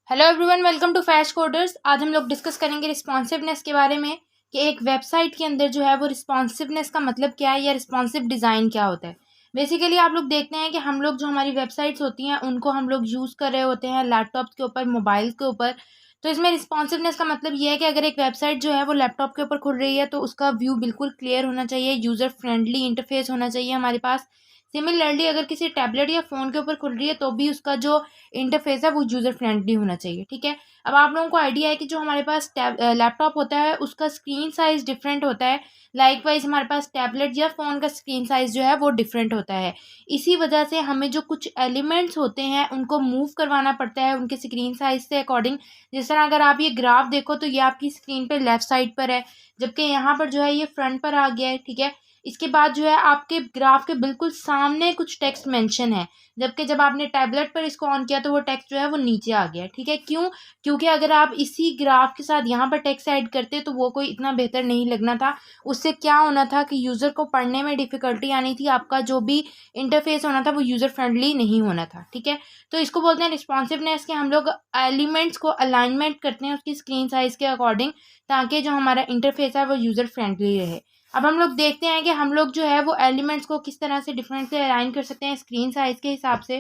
Hello everyone, welcome to Fash Coders. आज हम लोग डिस्कस करेंगे रिस्पॉन्सिवनेस के बारे में कि एक वेबसाइट के अंदर जो है वो रिस्पॉन्सिवनेस का मतलब क्या है या रिस्पॉन्सिव डिज़ाइन क्या होता है। बेसिकली आप लोग देखते हैं कि हम लोग जो हमारी वेबसाइट्स होती हैं उनको हम लोग यूज़ कर रहे होते हैं लैपटॉप के ऊपर, मोबाइल के ऊपर। तो इसमें रिस्पॉन्सिवनेस का मतलब ये है कि अगर एक वेबसाइट जो है वो लैपटॉप के ऊपर खुल रही है तो उसका व्यू बिल्कुल क्लियर होना चाहिए, यूज़र फ्रेंडली इंटरफेस होना चाहिए हमारे पास। सिमिलरली अगर किसी टैबलेट या फ़ोन के ऊपर खुल रही है तो भी उसका जो इंटरफेस है वो यूज़र फ्रेंडली होना चाहिए। ठीक है, अब आप लोगों को आइडिया है कि जो हमारे पास लैपटॉप होता है उसका स्क्रीन साइज़ डिफरेंट होता है। लाइकवाइज हमारे पास टैबलेट या फ़ोन का स्क्रीन साइज़ जो है वो डिफरेंट होता है। इसी वजह से हमें जो कुछ एलिमेंट्स होते हैं उनको मूव करवाना पड़ता है उनके स्क्रीन साइज़ से अकॉर्डिंग। जिस तरह अगर आप ये ग्राफ देखो तो ये आपकी स्क्रीन पे लेफ्ट साइड पर है, जबकि यहाँ पर जो है ये फ्रंट पर आ गया है। ठीक है, इसके बाद जो है आपके ग्राफ के बिल्कुल सामने कुछ टेक्स्ट मेंशन है, जबकि जब आपने टैबलेट पर इसको ऑन किया तो वो टेक्स्ट जो है वो नीचे आ गया। ठीक है, क्यों? क्योंकि अगर आप इसी ग्राफ के साथ यहाँ पर टेक्स्ट ऐड करते तो वो कोई इतना बेहतर नहीं लगना था। उससे क्या होना था कि यूज़र को पढ़ने में डिफ़िकल्टी आनी थी, आपका जो भी इंटरफेस होना था वो यूज़र फ्रेंडली नहीं होना था। ठीक है, तो इसको बोलते हैं रिस्पॉन्सिवनेस कि हम लोग एलिमेंट्स को अलाइनमेंट करते हैं उसकी स्क्रीन साइज़ के अकॉर्डिंग, ताकि जो हमारा इंटरफेस है वो यूज़र फ्रेंडली रहे। अब हम लोग देखते हैं कि हम लोग जो है वो एलिमेंट्स को किस तरह से डिफरेंट से अलाइन कर सकते हैं स्क्रीन साइज़ के हिसाब से।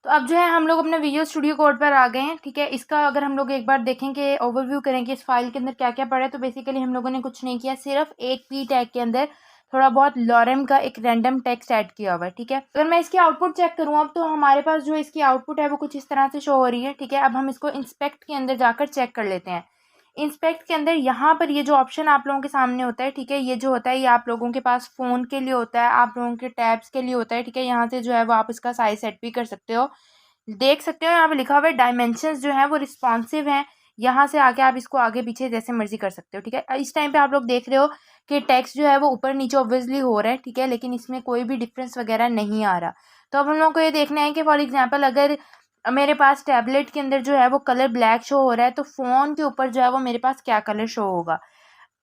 तो अब जो है हम लोग अपने विजुअल स्टूडियो कोड पर आ गए हैं। ठीक है, इसका अगर हम लोग एक बार देखेंगे, ओवरव्यू करेंगे इस फाइल के अंदर क्या क्या पड़ा है, तो बेसिकली हम लोगों ने कुछ नहीं किया, सिर्फ एक पी टैग के अंदर थोड़ा बहुत लॉरेम का एक रैंडम टेक्स्ट ऐड किया हुआ है। ठीक है, अगर मैं इसकी आउटपुट चेक करूँ अब तो हमारे पास जो इसकी आउटपुट है वो कुछ इस तरह से शो हो रही है। ठीक है, अब हम इसको इंस्पेक्ट के अंदर जाकर चेक कर लेते हैं। इंस्पेक्ट के अंदर यहाँ पर ये जो ऑप्शन आप लोगों के सामने होता है, ठीक है, ये जो होता है ये आप लोगों के पास फ़ोन के लिए होता है, आप लोगों के टैब्स के लिए होता है। ठीक है, यहाँ से जो है वो आप इसका साइज सेट भी कर सकते हो। देख सकते हो यहाँ पे लिखा हुआ है डायमेंशंस जो है वो रिस्पॉन्सिव हैं। यहाँ से आके आप इसको आगे पीछे जैसे मर्जी कर सकते हो। ठीक है, इस टाइम पे आप लोग देख रहे हो कि टेक्स्ट जो है वो ऊपर नीचे ऑब्वियसली हो रहा है। ठीक है, लेकिन इसमें कोई भी डिफरेंस वगैरह नहीं आ रहा। तो अब हम लोग को ये देखना है कि फॉर एग्जाम्पल अगर मेरे पास टैबलेट के अंदर जो है वो कलर ब्लैक शो हो रहा है तो फ़ोन के ऊपर जो है वो मेरे पास क्या कलर शो होगा।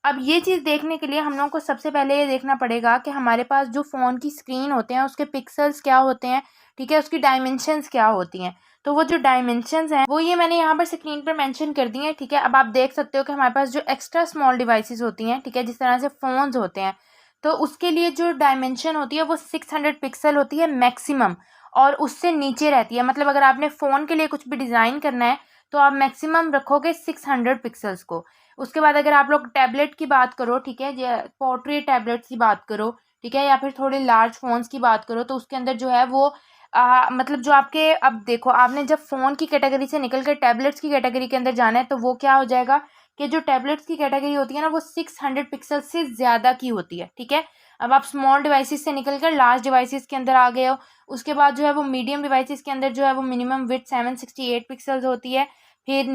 अब ये चीज़ देखने के लिए हम लोगों को सबसे पहले ये देखना पड़ेगा कि हमारे पास जो फ़ोन की स्क्रीन होते हैं उसके पिक्सल्स क्या होते हैं। ठीक है, उसकी डायमेंशंस क्या होती हैं। तो वो जो डायमेंशंस हैं वो ये मैंने यहाँ पर स्क्रीन पर मेंशन कर दी हैं। ठीक है, अब आप देख सकते हो कि हमारे पास जो एक्स्ट्रा स्मॉल डिवाइसेस होती हैं, ठीक है, जिस तरह से फ़ोन्स होते हैं, तो उसके लिए जो डायमेंशन होती है वो 600 पिक्सल होती है मैक्सिमम, और उससे नीचे रहती है। मतलब अगर आपने फ़ोन के लिए कुछ भी डिज़ाइन करना है तो आप मैक्सिमम रखोगे 600 पिक्सल्स को। उसके बाद अगर आप लोग टैबलेट की बात करो, ठीक है, पोर्ट्रेट टैबलेट्स की बात करो, ठीक है, या फिर थोड़े लार्ज फ़ोन्स की बात करो, तो उसके अंदर जो है वो मतलब जो आपके, अब देखो आपने जब फ़ोन की कैटेगरी से निकल कर टैबलेट्स की कैटेगरी के अंदर जाना है तो वो क्या हो जाएगा कि जो टैबलेट्स की कैटेगरी होती है ना वो 600 पिक्सल से ज़्यादा की होती है। ठीक है, अब आप स्मॉल डिवाइसेस से निकल कर लार्ज डिवाइसेस के अंदर आ गए हो। उसके बाद जो है वो मीडियम डिवाइसेस के अंदर जो है वो मिनिमम विड्थ 768 पिक्सल्स होती है। फिर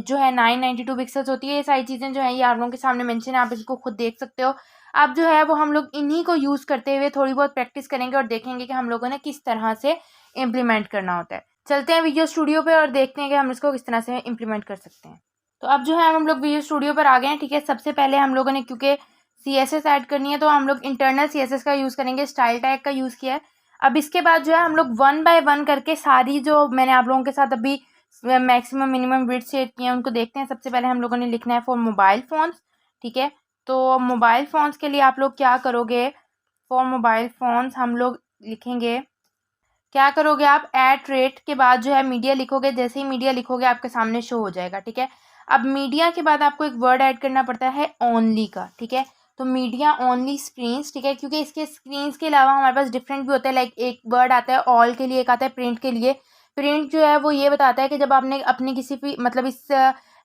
जो है 992 पिक्सल्स होती है। ये सारी चीज़ें जो है ये आप लोगों के सामने मेंशन है, आप इसको खुद देख सकते हो। अब जो है वो हम लोग इन्हीं को यूज़ करते हुए थोड़ी बहुत प्रैक्टिस करेंगे और देखेंगे कि हम लोगों ने किस तरह से इम्प्लीमेंट करना होता है। चलते हैं विजुअल स्टूडियो पे और देखते हैं कि हम इसको किस तरह से इम्प्लीमेंट कर सकते हैं। तो अब जो है हम लोग विजुअल स्टूडियो पर आ गए हैं। ठीक है, सबसे पहले हम लोगों ने क्योंकि CSS ऐड करनी है तो हम लोग इंटरनल CSS का यूज़ करेंगे, स्टाइल टैग का यूज़ किया है। अब इसके बाद जो है हम लोग वन बाय वन करके सारी जो मैंने आप लोगों के साथ अभी मैक्सिमम मिनिमम विड्थ सेट किए हैं उनको देखते हैं। सबसे पहले हम लोगों ने लिखना है फॉर मोबाइल फ़ोन्स। ठीक है, तो मोबाइल फ़ोन्स के लिए आप लोग क्या करोगे, फॉर मोबाइल फ़ोन्स हम लोग लिखेंगे, क्या करोगे आप एट रेट के बाद जो है मीडिया लिखोगे। जैसे ही मीडिया लिखोगे आपके सामने शो हो जाएगा। ठीक है, अब मीडिया के बाद आपको एक वर्ड ऐड करना पड़ता है ओनली का। ठीक है, तो मीडिया ओनली स्क्रीन्स। ठीक है, क्योंकि इसके स्क्रीन्स के अलावा हमारे पास डिफरेंट भी होता है, लाइक एक वर्ड आता है ऑल के लिए, एक आता है प्रिंट के लिए। प्रिंट जो है वो ये बताता है कि जब आपने अपने किसी भी मतलब इस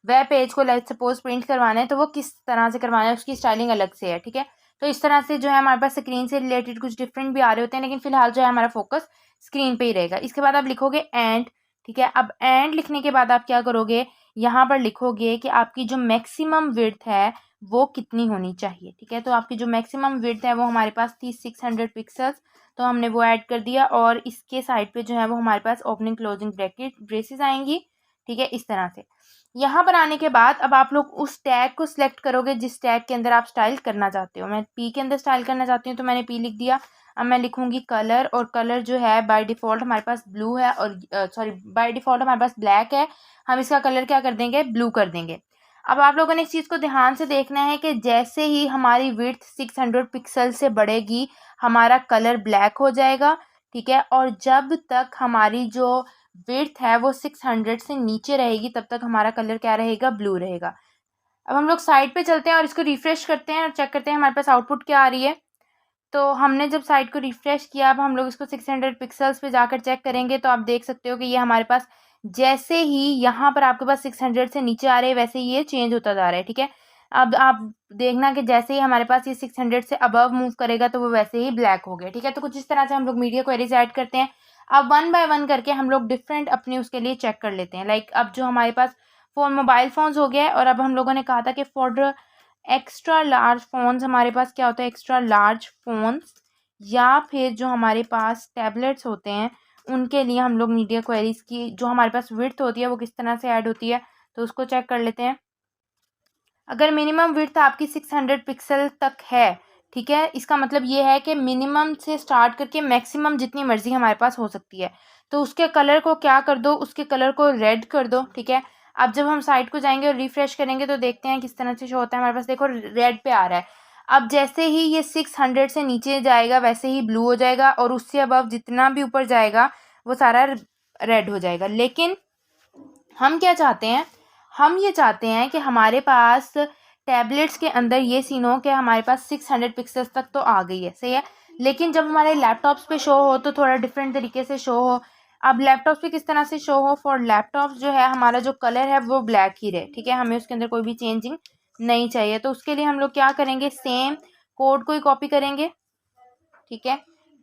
वेब पेज को लाइक सपोज प्रिंट करवाना है तो वो किस तरह से करवाना है, उसकी स्टाइलिंग अलग से है। ठीक है, तो इस तरह से जो है हमारे पास स्क्रीन से रिलेटेड कुछ डिफरेंट भी आ रहे होते हैं, लेकिन फिलहाल जो है हमारा फोकस स्क्रीन पे ही रहेगा। इसके बाद आप लिखोगे एंड। ठीक है, अब एंड लिखने के बाद आप क्या करोगे, यहाँ पर लिखोगे कि आपकी जो मैक्सिमम विड्थ है वो कितनी होनी चाहिए। ठीक है, तो आपकी जो मैक्सिमम विड्थ है वो हमारे पास थी 600 पिक्सल्स, तो हमने वो ऐड कर दिया। और इसके साइड पे जो है वो हमारे पास ओपनिंग क्लोजिंग ब्रैकेट ब्रेसेस आएंगी। ठीक है, इस तरह से यहाँ पर आने के बाद अब आप लोग उस टैग को सिलेक्ट करोगे जिस टैग के अंदर आप स्टाइल करना चाहते हो। मैं पी के अंदर स्टाइल करना चाहती हूँ तो मैंने पी लिख दिया। अब मैं लिखूंगी कलर, और कलर जो है बाय डिफ़ॉल्ट हमारे पास ब्लू है, और सॉरी बाय डिफ़ॉल्ट हमारे पास ब्लैक है, हम इसका कलर क्या कर देंगे, ब्लू कर देंगे। अब आप लोगों ने इस चीज़ को ध्यान से देखना है कि जैसे ही हमारी विड्थ 600 पिक्सल से बढ़ेगी हमारा कलर ब्लैक हो जाएगा, ठीक है। और जब तक हमारी जो विड्थ है वो 600 से नीचे रहेगी तब तक हमारा कलर क्या रहेगा, ब्लू रहेगा। अब हम लोग साइट पे चलते हैं और इसको रिफ्रेश करते हैं और चेक करते हैं हमारे पास आउटपुट क्या आ रही है। तो हमने जब साइट को रिफ्रेश किया, अब हम लोग इसको 600 पिक्सल्स पे जाकर चेक करेंगे तो आप देख सकते हो कि ये हमारे पास जैसे ही यहाँ पर आपके पास 600 से नीचे आ रहे हैं वैसे ही ये चेंज होता जा रहा है, ठीक है। अब आप देखना कि जैसे ही हमारे पास ये 600 से अबव मूव करेगा तो वो वैसे ही ब्लैक हो गया, ठीक है। तो कुछ इस तरह से हम लोग मीडिया क्वेरीज ऐड करते हैं। अब वन बाय वन करके हम लोग डिफरेंट अपने उसके लिए चेक कर लेते हैं। लाइक अब जो हमारे पास मोबाइल फ़ोन्स हो गया है, और अब हम लोगों ने कहा था कि फॉर एक्स्ट्रा लार्ज फ़ोन्स हमारे पास क्या होता है, एक्स्ट्रा लार्ज फ़ोन्स या फिर जो हमारे पास टैबलेट्स होते हैं उनके लिए हम लोग मीडिया क्वेरीज़ की जो हमारे पास विड्थ होती है वो किस तरह से ऐड होती है, तो उसको चेक कर लेते हैं। अगर मिनिमम विड्थ आपकी 600 पिक्सल तक है, ठीक है, इसका मतलब ये है कि मिनिमम से स्टार्ट करके मैक्सिमम जितनी मर्जी हमारे पास हो सकती है। तो उसके कलर को क्या कर दो, उसके कलर को रेड कर दो, ठीक है। अब जब हम साइट को जाएंगे और रिफ्रेश करेंगे तो देखते हैं किस तरह से शो होता है। हमारे पास देखो रेड पे आ रहा है। अब जैसे ही ये 600 से नीचे जाएगा वैसे ही ब्लू हो जाएगा, और उससे अबव जितना भी ऊपर जाएगा वो सारा रेड हो जाएगा। लेकिन हम क्या चाहते हैं, हम ये चाहते हैं कि हमारे पास टैबलेट्स के अंदर ये सीन हो कि हमारे पास 600 पिक्सल्स तक तो आ गई है, सही है, लेकिन जब हमारे लैपटॉप्स पे शो हो तो थोड़ा डिफरेंट तरीके से शो हो। अब लैपटॉप्स पे किस तरह से शो हो, फॉर लैपटॉप्स जो है हमारा जो कलर है वो ब्लैक ही रहे, ठीक है, हमें उसके अंदर कोई भी चेंजिंग नहीं चाहिए। तो उसके लिए हम लोग क्या करेंगे, सेम कोड को ही कॉपी करेंगे, ठीक है।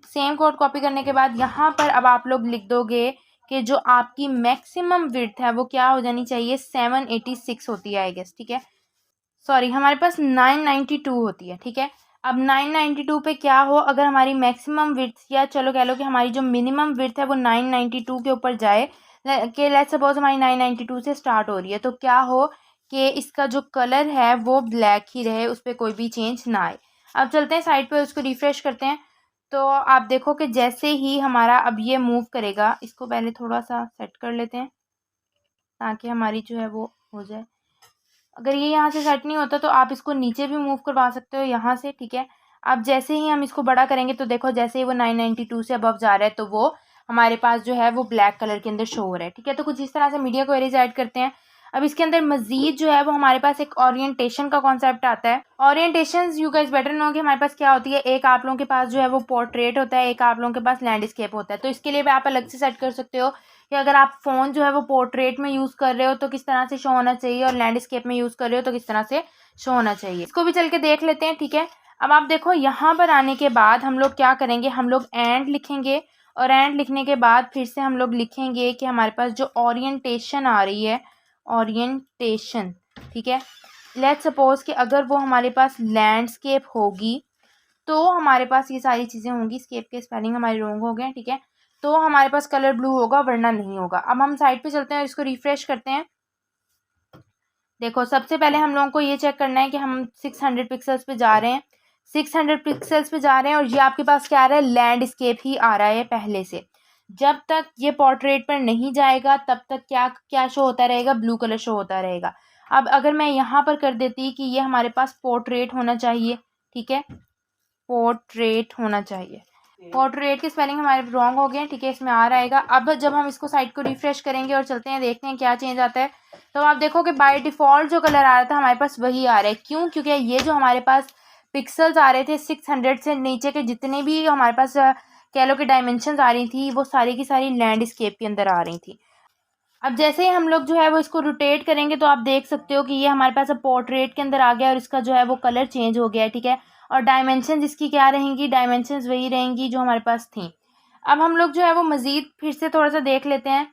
सेम कोड कॉपी करने के बाद यहाँ पर अब आप लोग लिख दोगे कि जो आपकी मैक्सिमम विड्थ है वो क्या हो जानी चाहिए, 786 होती है आई गेस, ठीक है। सॉरी हमारे पास 992 होती है, ठीक है। अब 992 पे क्या हो, अगर हमारी मैक्सिमम विड्थ या चलो कह लो कि हमारी जो मिनिमम विड्थ है वो 992 के ऊपर जाए, कि लेट्स सपोज हमारी 992 से स्टार्ट हो रही है, तो क्या हो कि इसका जो कलर है वो ब्लैक ही रहे, उस पर कोई भी चेंज ना आए। अब चलते हैं साइट पे, उसको रिफ्रेश करते हैं। तो आप देखो कि जैसे ही हमारा अब ये मूव करेगा, इसको पहले थोड़ा सा सेट कर लेते हैं ताकि हमारी जो है वो हो जाए। अगर ये यहाँ से सेट नहीं होता तो आप इसको नीचे भी मूव करवा सकते हो यहाँ से, ठीक है। अब जैसे ही हम इसको बड़ा करेंगे तो देखो जैसे ही वो 992 से अबव जा रहा है तो वो हमारे पास जो है वो ब्लैक कलर के अंदर शो हो रहा है, ठीक है। तो कुछ इस तरह से मीडिया क्वेरीज ऐड करते हैं। अब इसके अंदर मजीद जो है वो हमारे पास एक ओरिएंटेशन का कॉन्सेप्ट आता है। Orientation you guys better know कि हमारे पास क्या होती है, एक आप लोगों के पास जो है वो पोर्ट्रेट होता है, एक आप लोगों के पास लैंडस्केप होता है। तो इसके लिए भी आप अलग से सेट कर सकते हो कि अगर आप फ़ोन जो है वो पोर्ट्रेट में यूज़ कर रहे हो तो किस तरह से शो होना चाहिए, और लैंडस्केप में यूज़ कर रहे हो तो किस तरह से शो होना चाहिए। इसको भी चल के देख लेते हैं, ठीक है। अब आप देखो यहाँ पर आने के बाद हम लोग क्या करेंगे, हम लोग एंड लिखेंगे, और एंड लिखने के बाद फिर से हम लोग लिखेंगे कि हमारे पास जो ओरिएंटेशन आ रही है, ओरिएंटेशन, ठीक है। लेट्स सपोज कि अगर वो हमारे पास लैंडस्केप होगी तो हमारे पास ये सारी चीज़ें होंगी। स्केप के स्पेलिंग हमारे रॉन्ग हो गए, ठीक है। तो हमारे पास कलर ब्लू होगा वरना नहीं होगा। अब हम साइट पे चलते हैं और इसको रिफ्रेश करते हैं। देखो सबसे पहले हम लोगों को ये चेक करना है कि हम 600 पिक्सल्स पे जा रहे हैं, 600 पिक्सल्स पे जा रहे हैं, और ये आपके पास क्या आ रहा है, लैंडस्केप ही आ रहा है पहले से। जब तक ये पोर्ट्रेट पर नहीं जाएगा तब तक क्या क्या शो होता रहेगा, ब्लू कलर शो होता रहेगा। अब अगर मैं यहाँ पर कर देती कि ये हमारे पास पोर्ट्रेट होना चाहिए, ठीक है, पोर्ट्रेट होना चाहिए, पोर्ट्रेट की स्पेलिंग हमारे रॉन्ग हो गए, ठीक है, इसमें आ रहेगा। अब जब हम इसको साइट को रिफ्रेश करेंगे और चलते हैं देखते हैं क्या चेंज आता है, तो आप देखो कि बाय डिफ़ॉल्ट जो कलर आ रहा था हमारे पास वही आ रहा है। क्यों, क्योंकि ये जो हमारे पास पिक्सल्स आ रहे थे 600 से नीचे के जितने भी हमारे पास कह लो कि डायमेंशन आ रही थी वो सारी की सारी लैंडस्केप के अंदर आ रही थी। अब जैसे ही हम लोग जो है वो इसको रोटेट करेंगे तो आप देख सकते हो कि ये हमारे पास अब पोर्ट्रेट के अंदर आ गया और इसका जो है वो कलर चेंज हो गया है, ठीक है। और डायमेंशन इसकी क्या रहेंगी, डायमेंशंस वही रहेंगी जो हमारे पास थी। अब हम लोग जो है वो मज़ीद फिर से थोड़ा सा देख लेते हैं।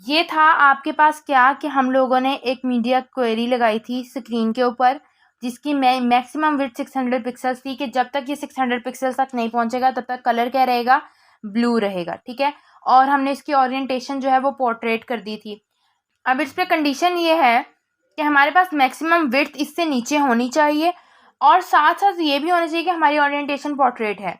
ये था आपके पास क्या कि हम लोगों ने एक मीडिया क्वेरी लगाई थी स्क्रीन के ऊपर जिसकी मैक्सिमम विड्थ 600 पिक्सल्स थी, कि जब तक ये 600 पिक्सल्स तक नहीं पहुंचेगा तब तक कलर क्या रहेगा, ब्लू रहेगा, ठीक है। और हमने इसकी ओरिएंटेशन जो है वो पोर्ट्रेट कर दी थी। अब इस पे कंडीशन ये है कि हमारे पास मैक्सिमम विड्थ इससे नीचे होनी चाहिए, और साथ साथ ये भी होना चाहिए कि हमारी ओरिएंटेशन पोर्ट्रेट है।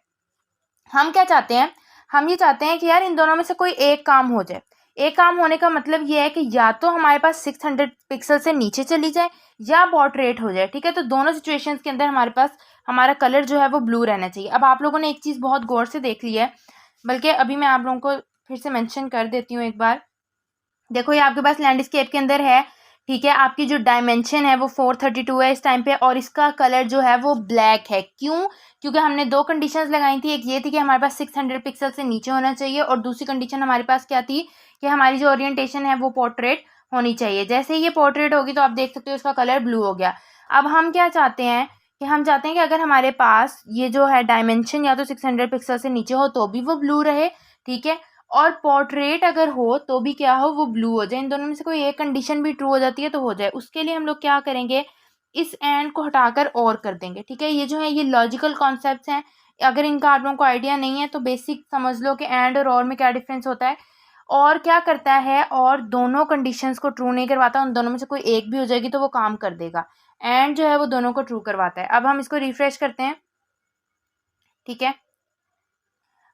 हम क्या चाहते हैं, हम ये चाहते हैं कि यार इन दोनों में से कोई एक काम हो जाए। एक काम होने का मतलब ये है कि या तो हमारे पास 600 पिक्सल से नीचे चली जाए या पोर्ट्रेट हो जाए, ठीक है। तो दोनों सिचुएशंस के अंदर हमारे पास हमारा कलर जो है वो ब्लू रहना चाहिए। अब आप लोगों ने एक चीज़ बहुत गौर से देख ली है, बल्कि अभी मैं आप लोगों को फिर से मेंशन कर देती हूँ एक बार। देखो ये आपके पास लैंडस्केप के अंदर है, ठीक है। आपकी जो डायमेंशन है वो 432 है इस टाइम पे, और इसका कलर जो है वो ब्लैक है। क्यों? क्योंकि हमने दो कंडीशंस लगाई थी। एक ये थी कि हमारे पास 600 पिक्सल से नीचे होना चाहिए, और दूसरी कंडीशन हमारे पास क्या थी कि हमारी जो ओरिएंटेशन है वो पोर्ट्रेट होनी चाहिए। जैसे ही ये पोर्ट्रेट होगी तो आप देख सकते हो इसका कलर ब्लू हो गया। अब हम क्या चाहते हैं कि हम चाहते हैं कि अगर हमारे पास ये जो है डायमेंशन या तो 600 पिक्सल से नीचे हो तो भी वो ब्लू रहे, ठीक है, और पोर्ट्रेट अगर हो तो भी क्या हो, वो ब्लू हो जाए। इन दोनों में से कोई एक कंडीशन भी ट्रू हो जाती है तो हो जाए। उसके लिए हम लोग क्या करेंगे, इस एंड को हटाकर और कर देंगे, ठीक है। ये जो है ये लॉजिकल कॉन्सेप्ट्स हैं। अगर इनका आप लोगों को आइडिया नहीं है तो बेसिक समझ लो कि एंड और में क्या डिफरेंस होता है। और क्या करता है, और दोनों कंडीशंस को ट्रू नहीं करवाता, उन दोनों में से कोई एक भी हो जाएगी तो वो काम कर देगा। एंड जो है वो दोनों को ट्रू करवाता है। अब हम इसको रिफ्रेश करते हैं, ठीक है।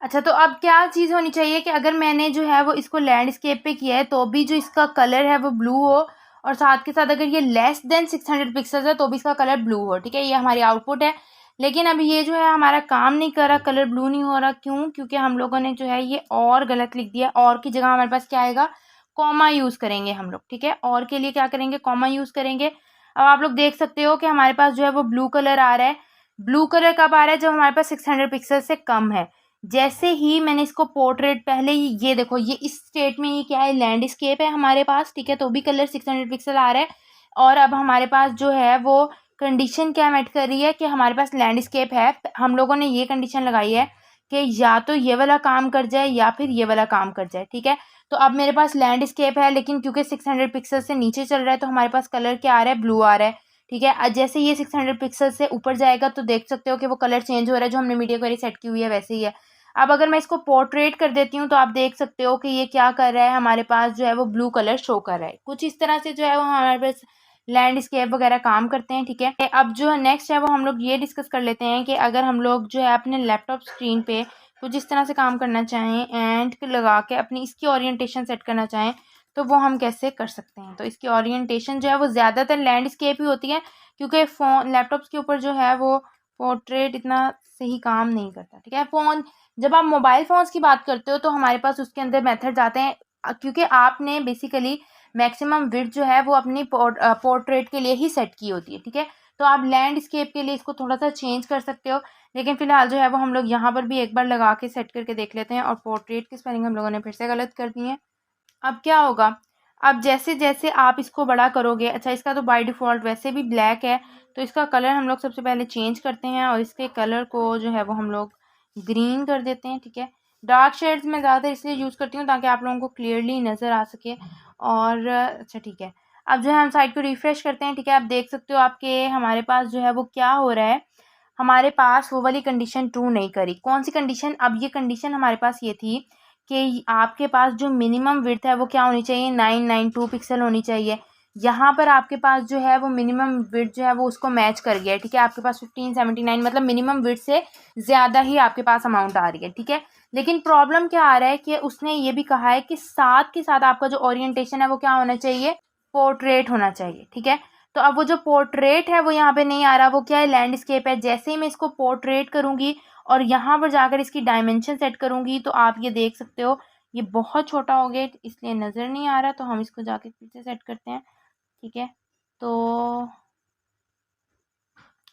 अच्छा, तो अब क्या चीज़ होनी चाहिए कि अगर मैंने जो है वो इसको लैंडस्केप पे किया है तो भी जो इसका कलर है वो ब्लू हो, और साथ के साथ अगर ये लेस देन 600 पिक्सल्स है तो भी इसका कलर ब्लू हो, ठीक है। ये हमारी आउटपुट है। लेकिन अब ये जो है हमारा काम नहीं कर रहा, कलर ब्लू नहीं हो रहा। क्यों? क्योंकि हम लोगों ने जो है ये और गलत लिख दिया। और की जगह हमारे पास क्या आएगा, कॉमा यूज़ करेंगे हम लोग, ठीक है। और के लिए क्या करेंगे, कॉमा यूज़ करेंगे। अब आप लोग देख सकते हो कि हमारे पास जो है वो ब्लू कलर आ रहा है। ब्लू कलर कब आ रहा है, जब हमारे पास 600 पिक्सल से कम है। जैसे ही मैंने इसको पोर्ट्रेट, पहले ही ये देखो, ये इस स्टेट में ये क्या है, लैंडस्केप है हमारे पास, ठीक है, तो भी कलर 600 पिक्सल आ रहा है। और अब हमारे पास जो है वो कंडीशन क्या मेट कर रही है कि हमारे पास लैंडस्केप है। हम लोगों ने ये कंडीशन लगाई है कि या तो ये वाला काम कर जाए या फिर ये वाला काम कर जाए, ठीक है। तो अब मेरे पास लैंडस्केप है, लेकिन क्योंकि 600 पिक्सल से नीचे चल रहा है तो हमारे पास कलर क्या आ रहा है, ब्लू आ रहा है, ठीक है। जैसे ये 600 पिक्सल से ऊपर जाएगा तो देख सकते हो कि वो कलर चेंज हो रहा है, जो हमने मीडिया क्वेरी सेट की हुई है वैसे ही है। अब अगर मैं इसको पोर्ट्रेट कर देती हूँ तो आप देख सकते हो कि ये क्या कर रहा है, हमारे पास जो है वो ब्लू कलर शो कर रहा है। कुछ इस तरह से जो है वो हमारे पास लैंडस्केप वगैरह काम करते हैं, ठीक है। अब जो नेक्स्ट है वो हम लोग ये डिस्कस कर लेते हैं कि अगर हम लोग जो है अपने लैपटॉप स्क्रीन पे कुछ इस तरह से काम करना चाहें, एंड लगा के अपनी इसकी ओरिएंटेशन सेट करना चाहें, तो वो हम कैसे कर सकते हैं। तो इसकी ओरिएंटेशन जो है वो ज़्यादातर लैंडस्केप ही होती है, क्योंकि फ़ोन लैपटॉप्स के ऊपर जो है वो पोर्ट्रेट इतना सही काम नहीं करता, ठीक है। फ़ोन, जब आप मोबाइल फ़ोन्स की बात करते हो तो हमारे पास उसके अंदर मेथड्स आते हैं, क्योंकि आपने बेसिकली मैक्सिमम विड्थ जो है वो अपनी पोर्ट्रेट के लिए ही सेट की होती है, ठीक है। तो आप लैंडस्केप के लिए इसको थोड़ा सा चेंज कर सकते हो, लेकिन फ़िलहाल जो है वो हम लोग यहाँ पर भी एक बार लगा के सेट करके देख लेते हैं। और पोर्ट्रेट की स्पेलिंग हम लोगों ने फिर से गलत कर दी है। अब क्या होगा, अब जैसे जैसे आप इसको बड़ा करोगे, अच्छा इसका तो बाय डिफ़ॉल्ट वैसे भी ब्लैक है, तो इसका कलर हम लोग सबसे पहले चेंज करते हैं, और इसके कलर को जो है वो हम लोग ग्रीन कर देते हैं, ठीक है। डार्क शेड्स मैं ज़्यादातर इसलिए यूज़ करती हूँ ताकि आप लोगों को क्लियरली नज़र आ सके। और अच्छा ठीक है, अब जो है हम साइट को रिफ़्रेश करते हैं, ठीक है। आप देख सकते हो आपके हमारे पास जो है वो क्या हो रहा है, हमारे पास वो वाली कंडीशन ट्रू नहीं करी। कौन सी कंडीशन? अब ये कंडीशन हमारे पास ये थी कि आपके पास जो मिनिमम विड्थ है वो क्या होनी चाहिए, 992 पिक्सल होनी चाहिए। यहाँ पर आपके पास जो है वो मिनिमम विड्थ जो है वो उसको मैच कर गया है, ठीक है। आपके पास 1579 मतलब मिनिमम विड्थ से ज़्यादा ही आपके पास अमाउंट आ रही है, ठीक है। लेकिन प्रॉब्लम क्या आ रहा है कि उसने ये भी कहा है कि साथ के साथ आपका जो ओरिएंटेशन है वो क्या होना चाहिए, पोर्ट्रेट होना चाहिए, ठीक है। तो अब वो जो पोर्ट्रेट है वो यहाँ पे नहीं आ रहा, वो क्या है, लैंडस्केप है। जैसे ही मैं इसको पोर्ट्रेट करूँगी और यहाँ पर जाकर इसकी डायमेंशन सेट करूँगी तो आप ये देख सकते हो ये बहुत छोटा हो गया, इसलिए नज़र नहीं आ रहा। तो हम इसको जाके फिर से सेट करते हैं, ठीक है। तो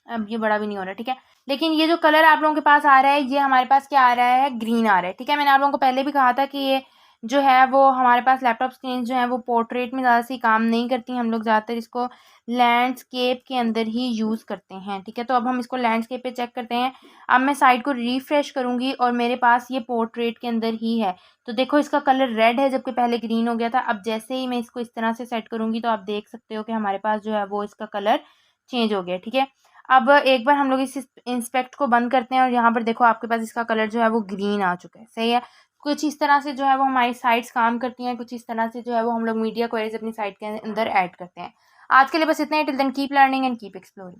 अब ये बड़ा भी नहीं हो रहा, ठीक है। लेकिन ये जो कलर आप लोगों के पास आ रहा है ये हमारे पास क्या आ रहा है, ग्रीन आ रहा है, ठीक है। मैंने आप लोगों को पहले भी कहा था कि ये जो है वो हमारे पास लैपटॉप स्क्रीन जो है वो पोर्ट्रेट में ज़्यादा सी काम नहीं करती। हम लोग ज़्यादातर इसको लैंडस्केप के अंदर ही यूज़ करते हैं, ठीक है। तो अब हम इसको लैंडस्केप पे चेक करते हैं। अब मैं साइट को रिफ़्रेश करूँगी और मेरे पास ये पोर्ट्रेट के अंदर ही है। तो देखो इसका कलर रेड है जबकि पहले ग्रीन हो गया था। अब जैसे ही मैं इसको इस तरह से सेट करूँगी तो आप देख सकते हो कि हमारे पास जो है वो इसका कलर चेंज हो गया, ठीक है। अब एक बार हम लोग इस इंस्पेक्ट को बंद करते हैं और यहाँ पर देखो आपके पास इसका कलर जो है वो ग्रीन आ चुका है, सही है। कुछ इस तरह से जो है वो हमारी साइट्स काम करती हैं, कुछ इस तरह से जो है वो हम लोग मीडिया क्वेरीज अपनी साइट के अंदर ऐड करते हैं। आज के लिए बस इतना ही। Till then keep learning and keep exploring.